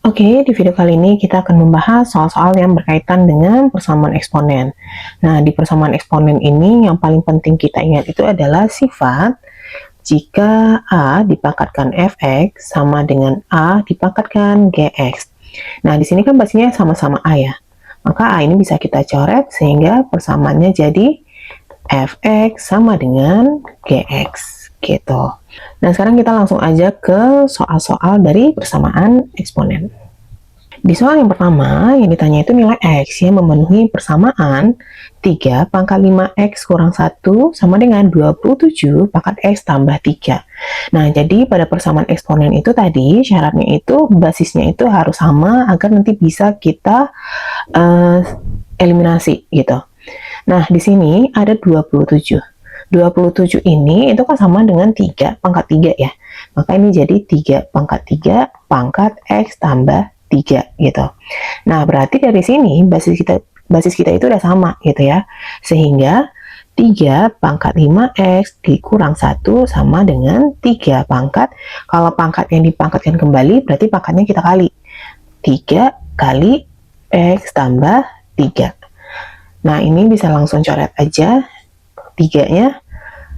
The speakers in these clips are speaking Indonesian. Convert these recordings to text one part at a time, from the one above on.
Oke, di video kali ini kita akan membahas soal-soal yang berkaitan dengan persamaan eksponen. Nah, di persamaan eksponen ini yang paling penting kita ingat itu adalah sifat jika A dipangkatkan fx sama dengan A dipangkatkan gx. Nah, di sini kan basisnya sama-sama A ya. Maka A ini bisa kita coret sehingga persamaannya jadi fx sama dengan gx gitu. Nah, sekarang kita langsung aja ke soal-soal dari persamaan eksponen. Di soal yang pertama, yang ditanya itu nilai X yang memenuhi persamaan 3 pangkat 5X kurang 1 sama dengan 27 pangkat X tambah 3. Nah, jadi pada persamaan eksponen itu tadi, syaratnya itu basisnya itu harus sama agar nanti bisa kita eliminasi gitu. Nah, di sini ada 27. 27 ini itu kan sama dengan 3 pangkat 3 ya. Maka ini jadi 3 pangkat 3 pangkat X tambah 3 gitu. Nah, berarti dari sini basis kita itu udah sama gitu ya. Sehingga 3 pangkat 5X dikurang 1 sama dengan 3 pangkat. Kalau pangkat yang dipangkatkan kembali berarti pangkatnya kita kali. 3 kali X tambah 3. Nah, ini bisa langsung coret aja 3-nya.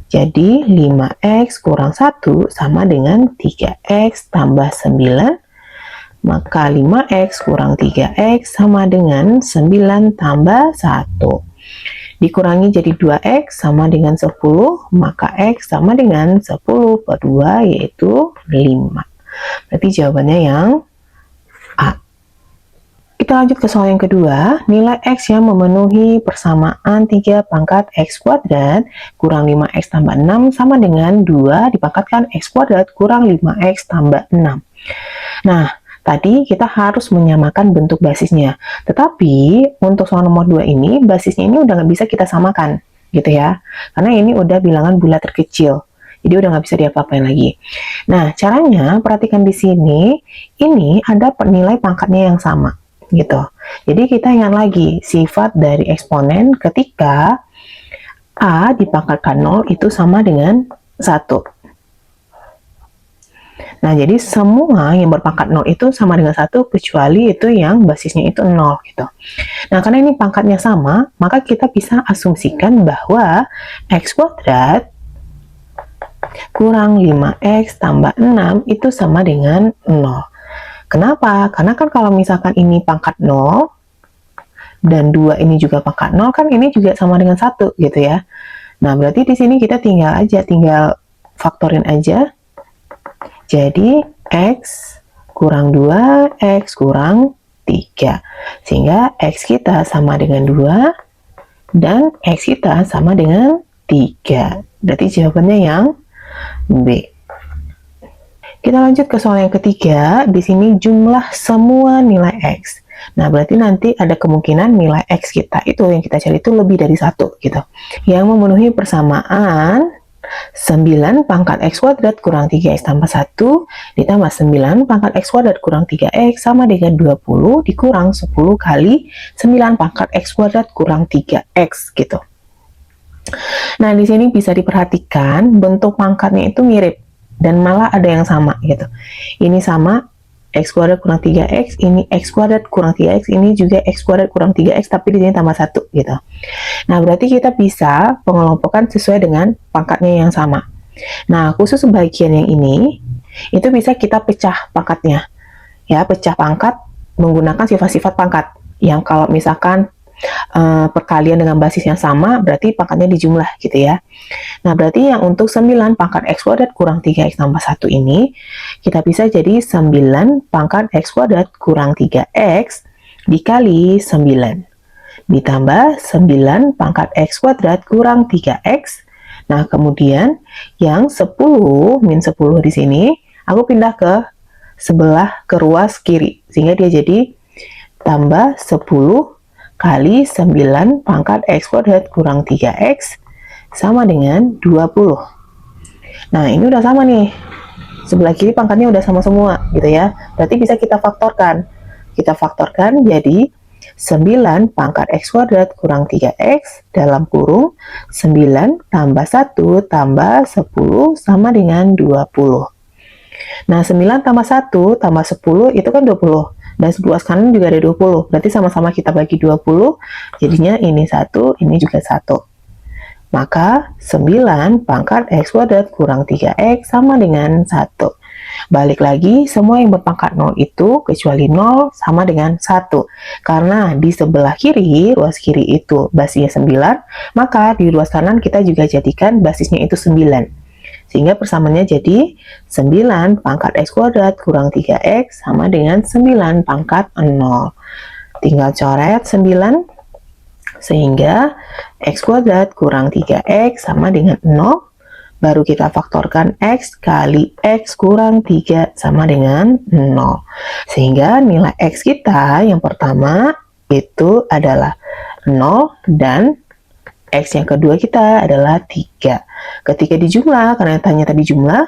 Jadi 5X kurang 1 sama dengan 3X tambah 9. Maka 5X kurang 3X sama dengan 9 tambah 1. Dikurangi jadi 2X sama dengan 10, maka X sama dengan 10 per 2 yaitu 5. Berarti jawabannya yang A. Kita lanjut ke soal yang kedua, nilai X yang memenuhi persamaan 3 pangkat X kuadrat kurang 5X tambah 6 sama dengan 2 dipangkatkan X kuadrat kurang 5X tambah 6. Nah, tadi kita harus menyamakan bentuk basisnya. Tetapi untuk soal nomor 2 ini, basisnya ini udah nggak bisa kita samakan, gitu ya. Karena ini udah bilangan bulat terkecil. Jadi udah nggak bisa diapa-apain lagi. Nah, caranya perhatikan di sini, ini ada nilai pangkatnya yang sama, gitu. Jadi kita ingat lagi, sifat dari eksponen ketika A dipangkatkan 0 itu sama dengan 1. Nah, jadi semua yang berpangkat 0 itu sama dengan 1 kecuali itu yang basisnya itu 0 gitu. Nah, karena ini pangkatnya sama, maka kita bisa asumsikan bahwa X kuadrat kurang 5X tambah 6 itu sama dengan 0. Kenapa? Karena kan kalau misalkan ini pangkat 0 dan 2 ini juga pangkat 0 kan ini juga sama dengan 1 gitu ya. Nah, berarti di sini kita tinggal faktorin aja. Jadi, X kurang 2, X kurang 3. Sehingga X kita sama dengan 2, dan X kita sama dengan 3. Berarti jawabannya yang B. Kita lanjut ke soal yang ketiga. Di sini jumlah semua nilai X. Nah, berarti nanti ada kemungkinan nilai X kita itu yang kita cari itu lebih dari 1 gitu. Yang memenuhi persamaan 9 pangkat X kuadrat kurang 3X tambah 1 ditambah 9 pangkat X kuadrat kurang 3X sama dengan 20 dikurang 10 kali 9 pangkat X kuadrat kurang 3X gitu. Nah, di sini bisa diperhatikan bentuk pangkatnya itu mirip dan malah ada yang sama gitu. Ini sama X kuadrat kurang 3X, ini X kuadrat kurang 3X, ini juga X kuadrat kurang 3X, tapi di sini tambah 1 gitu. Nah, berarti kita bisa pengelompokan sesuai dengan pangkatnya yang sama. Nah, khusus bagian yang ini, itu bisa kita pecah pangkatnya. Ya, pecah pangkat menggunakan sifat-sifat pangkat. Yang kalau misalkan perkalian dengan basis yang sama, berarti pangkatnya dijumlah gitu ya. Nah, berarti yang untuk 9 pangkat X kuadrat kurang 3X tambah 1 ini, kita bisa jadi 9 pangkat X kuadrat kurang 3X dikali 9. Ditambah 9 pangkat X kuadrat kurang 3X. Nah, kemudian yang 10 min 10 di sini, aku pindah ke sebelah ke ruas kiri. Sehingga dia jadi tambah 10 kali 9 pangkat X kuadrat kurang 3X sama dengan 20. Nah, ini udah sama nih. Sebelah kiri pangkatnya udah sama semua gitu ya. Berarti bisa kita faktorkan. Kita faktorkan jadi 9 pangkat X kuadrat kurang 3X dalam kurung 9 tambah 1 tambah 10 sama dengan 20. Nah, 9 tambah 1 tambah 10 itu kan 20. Dan sebelah kanan juga ada 20. Berarti sama-sama kita bagi 20, jadinya ini 1, ini juga 1. Maka 9 pangkat X kuadrat kurang 3X sama dengan 1. Balik lagi, semua yang berpangkat 0 itu kecuali 0 sama dengan 1. Karena di sebelah kiri, ruas kiri itu basisnya 9, maka di ruas kanan kita juga jadikan basisnya itu 9. Sehingga persamaannya jadi 9 pangkat X kuadrat kurang 3X sama dengan 9 pangkat 0. Tinggal coret 9, sehingga X kuadrat kurang 3X sama dengan 0. Baru kita faktorkan X kali X kurang 3 sama dengan 0. Sehingga nilai X kita yang pertama itu adalah 0 dan X yang kedua kita adalah 3. Ketika dijumlah, karena tanya tadi jumlah,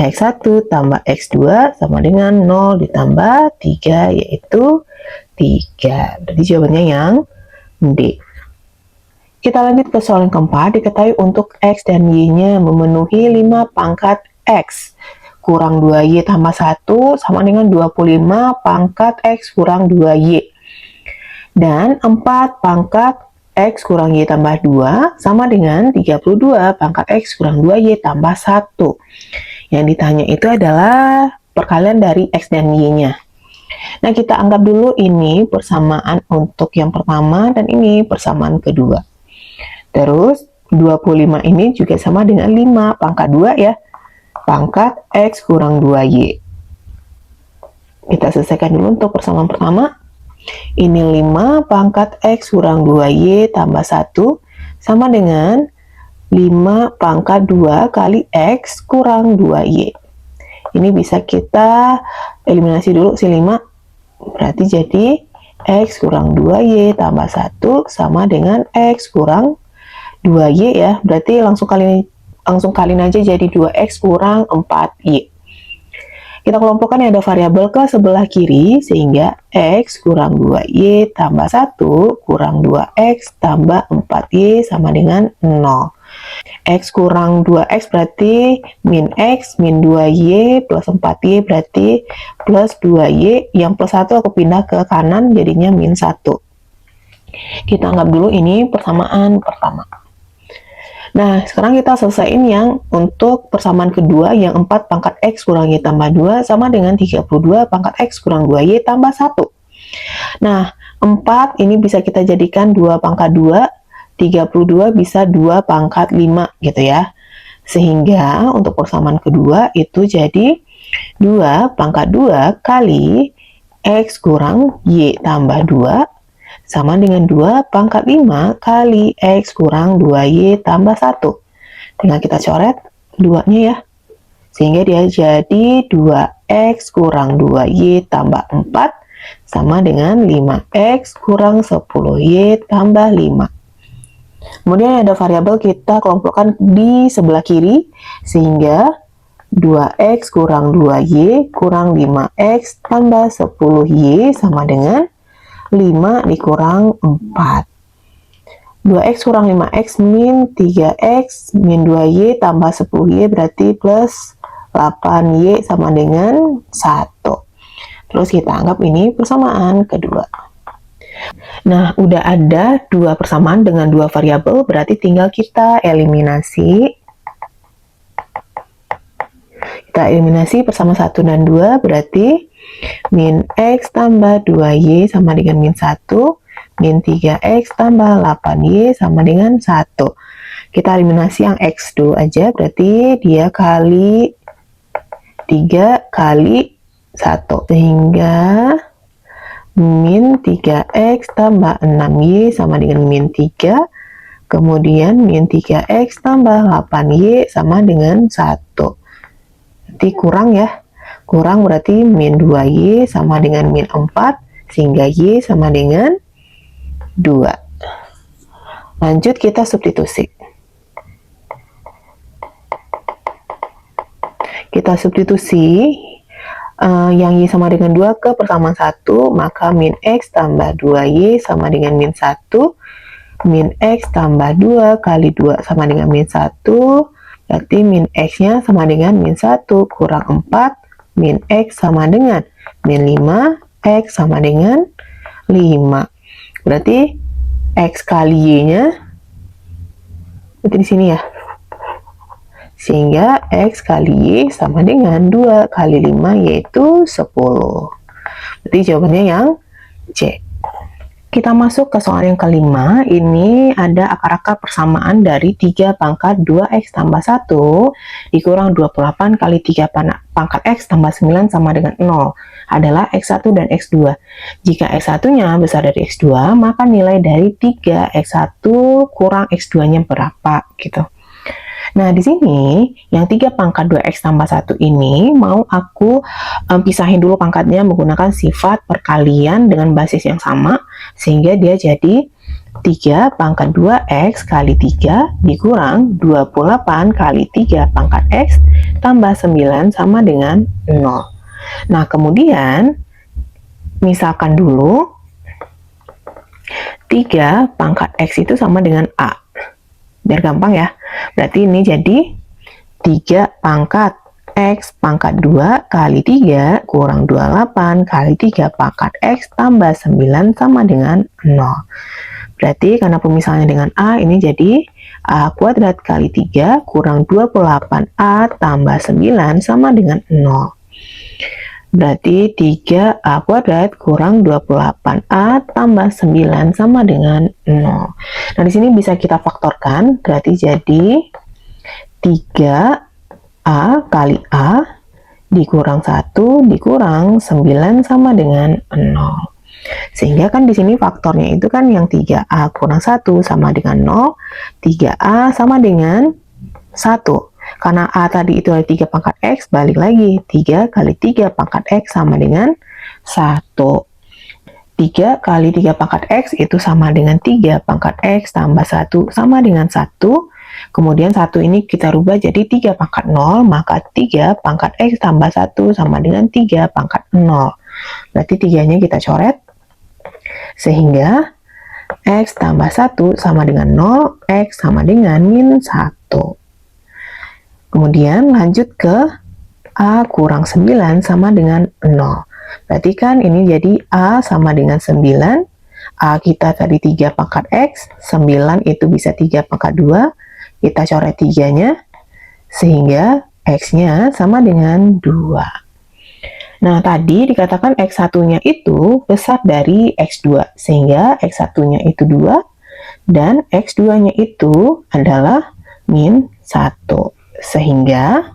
X1 tambah X2 sama dengan 0 ditambah 3, yaitu 3. Berarti jawabannya yang D. Kita lanjut ke soal yang keempat. Diketahui untuk X dan Y-nya memenuhi 5 pangkat X kurang 2Y tambah 1 sama dengan 25 pangkat X kurang 2Y. Dan 4 pangkat X kurang Y tambah 2 sama dengan 32 pangkat X kurang 2Y tambah 1. Yang ditanya itu adalah perkalian dari X dan Y-nya. Nah, kita anggap dulu ini persamaan untuk yang pertama dan ini persamaan kedua. Terus 25 ini juga sama dengan 5 pangkat 2 ya. Pangkat X kurang 2Y. Kita selesaikan dulu untuk persamaan pertama. Ini 5 pangkat X kurang 2Y tambah 1 sama dengan 5 pangkat 2 kali X kurang 2Y. Ini bisa kita eliminasi dulu si 5. Berarti jadi X kurang 2Y tambah 1 sama dengan X kurang 2Y ya. Berarti langsung kaliin aja jadi 2X kurang 4Y. Kita kelompokkan yang ada variabel ke sebelah kiri, sehingga X kurang 2Y tambah 1 kurang 2X tambah 4Y sama dengan 0. X kurang 2X berarti min X min 2Y plus 4Y berarti plus 2Y. Yang plus 1 aku pindah ke kanan jadinya min 1. Kita anggap dulu ini persamaan pertama. Nah, sekarang kita selesaiin yang untuk persamaan kedua, yang 4 pangkat X kurang Y tambah 2 sama dengan 32 pangkat X kurang 2Y tambah 1. Nah, 4 ini bisa kita jadikan 2 pangkat 2, 32 bisa 2 pangkat 5 gitu ya. Sehingga untuk persamaan kedua itu jadi 2 pangkat 2 kali X kurang Y tambah 2 sama dengan 2 pangkat 5 kali X kurang 2Y tambah 1. Tinggal kita coret 2-nya ya. Sehingga dia jadi 2X kurang 2Y tambah 4 sama dengan 5X kurang 10Y tambah 5. Kemudian ada variabel kita kelompokkan di sebelah kiri. Sehingga 2X kurang 2Y kurang 5X tambah 10Y sama dengan 5 dikurang 4. 2X kurang 5X min 3X min 2Y tambah 10Y berarti plus 8Y sama dengan 1. Terus kita anggap ini persamaan kedua. Nah, udah ada 2 persamaan dengan 2 variabel, berarti tinggal kita eliminasi. Kita eliminasi persamaan 1 dan 2, berarti min X tambah 2Y sama dengan min 1, min 3X tambah 8Y sama dengan 1. Kita eliminasi yang X dulu aja, berarti dia kali 3 kali 1. Sehingga min 3X tambah 6Y sama dengan min 3. Kemudian min 3X tambah 8Y sama dengan 1. Berarti kurang ya. Kurang berarti min 2Y sama dengan min 4, sehingga Y sama dengan 2. Lanjut kita substitusi. Kita substitusi yang Y sama dengan 2 ke persamaan 1, maka min X tambah 2Y sama dengan min 1, min X tambah 2 kali 2 sama dengan min 1, berarti min X-nya sama dengan min 1 kurang 4, min X sama dengan min 5, X sama dengan 5. Berarti X kali Y-nya, berarti di sini ya. Sehingga X kali Y sama dengan 2 kali 5, yaitu 10. Berarti jawabannya yang C. Kita masuk ke soal yang kelima. Ini ada akar-akar persamaan dari 3 pangkat 2X tambah 1 dikurang 28 kali 3 pangkat X tambah 9 sama dengan 0 adalah X1 dan X2. Jika X1-nya besar dari X2, maka nilai dari 3X1 kurang X2-nya berapa? Gitu. Nah, di sini yang 3 pangkat 2X tambah 1 ini mau aku pisahin dulu pangkatnya menggunakan sifat perkalian dengan basis yang sama, sehingga dia jadi 3 pangkat 2X kali 3 dikurang 28 kali 3 pangkat X tambah 9 sama dengan 0. Nah, kemudian misalkan dulu 3 pangkat X itu sama dengan A. Biar gampang ya. Berarti ini jadi 3 pangkat X pangkat 2 kali 3 kurang 28 kali 3 pangkat X tambah 9 sama dengan 0. Berarti karena pemisahannya dengan A, ini jadi A kuadrat kali 3 kurang 28A tambah 9 sama dengan 0. Berarti 3A kuadrat kurang 28A tambah 9 sama dengan 0. Nah, di sini bisa kita faktorkan, berarti jadi 3A kali A dikurang 1 dikurang 9 sama dengan 0. Sehingga kan di sini faktornya itu kan yang 3A kurang 1 sama dengan 0, 3A sama dengan 1. Karena A tadi itu ada 3 pangkat X, balik lagi. 3 kali 3 pangkat X sama dengan 1. 3 kali 3 pangkat X itu sama dengan 3 pangkat X tambah 1 sama dengan 1. Kemudian 1 ini kita rubah jadi 3 pangkat 0, maka 3 pangkat X tambah 1 sama dengan 3 pangkat 0. Berarti 3-nya kita coret. Sehingga X tambah 1 sama dengan 0, X sama dengan min 1. Kemudian lanjut ke A kurang 9 sama dengan 0. Berarti kan ini jadi A sama dengan 9. A kita tadi 3 pangkat X, 9 itu bisa 3 pangkat 2. Kita coret 3-nya, sehingga X-nya sama dengan 2. Nah, tadi dikatakan X1-nya itu besar dari X2, sehingga X1-nya itu 2, dan X2-nya itu adalah min 1. Sehingga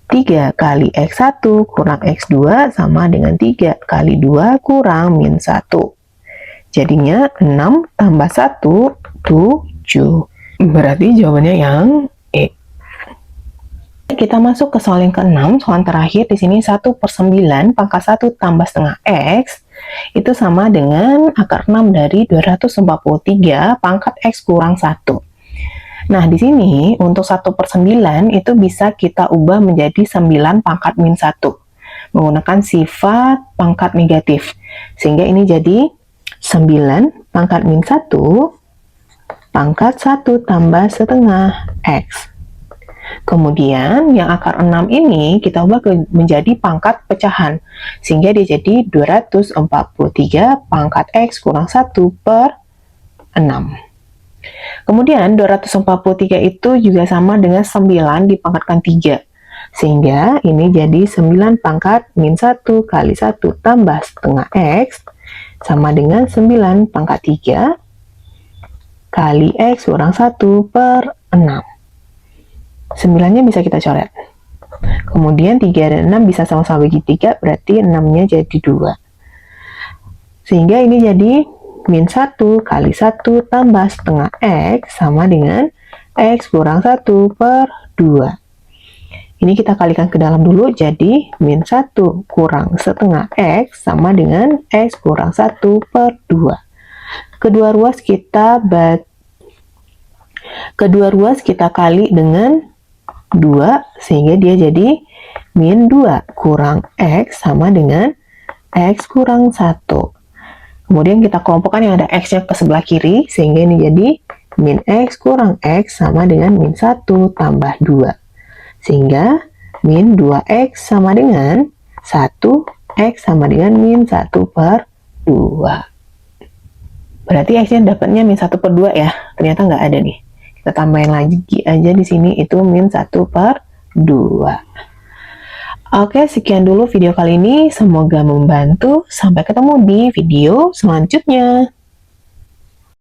3 kali X1 kurang X2 sama dengan 3 kali 2 kurang min 1. Jadinya 6 tambah 1, 7. Berarti jawabannya yang E. Kita masuk ke soal yang ke-6, soal terakhir. Di sini 1/9 pangkat 1 tambah setengah X itu sama dengan akar 6 dari 243 pangkat X kurang 1. Nah, di sini untuk 1/9 itu bisa kita ubah menjadi 9 pangkat min 1 menggunakan sifat pangkat negatif. Sehingga ini jadi 9 pangkat min 1 pangkat 1 tambah setengah X. Kemudian yang akar 6 ini kita ubah menjadi pangkat pecahan. Sehingga dia jadi 243 pangkat X kurang 1/6. Kemudian 243 itu juga sama dengan 9 dipangkatkan 3. Sehingga ini jadi 9 pangkat min 1 kali 1 tambah setengah X sama dengan 9 pangkat 3 kali X kurang 1/6. 9-nya bisa kita coret. Kemudian 3 dan 6 bisa sama-sama bagi 3, berarti 6-nya jadi 2. Sehingga ini jadi min 1 kali 1 tambah setengah X sama dengan X kurang 1/2. Ini kita kalikan ke dalam dulu, jadi min 1 kurang setengah X sama dengan X kurang 1/2. Kedua ruas kita kali dengan 2, sehingga dia jadi min 2 kurang X sama dengan X kurang 1. Kemudian kita kelompokkan yang ada X-nya ke sebelah kiri, sehingga ini jadi min X kurang X sama dengan min 1 tambah 2. Sehingga min 2X sama dengan 1x sama dengan min 1/2. Berarti x-nya dapatnya min 1/2 ya. Ternyata nggak ada nih. Kita tambahin lagi aja di sini, itu min 1/2. Oke, sekian dulu video kali ini. Semoga membantu. Sampai ketemu di video selanjutnya.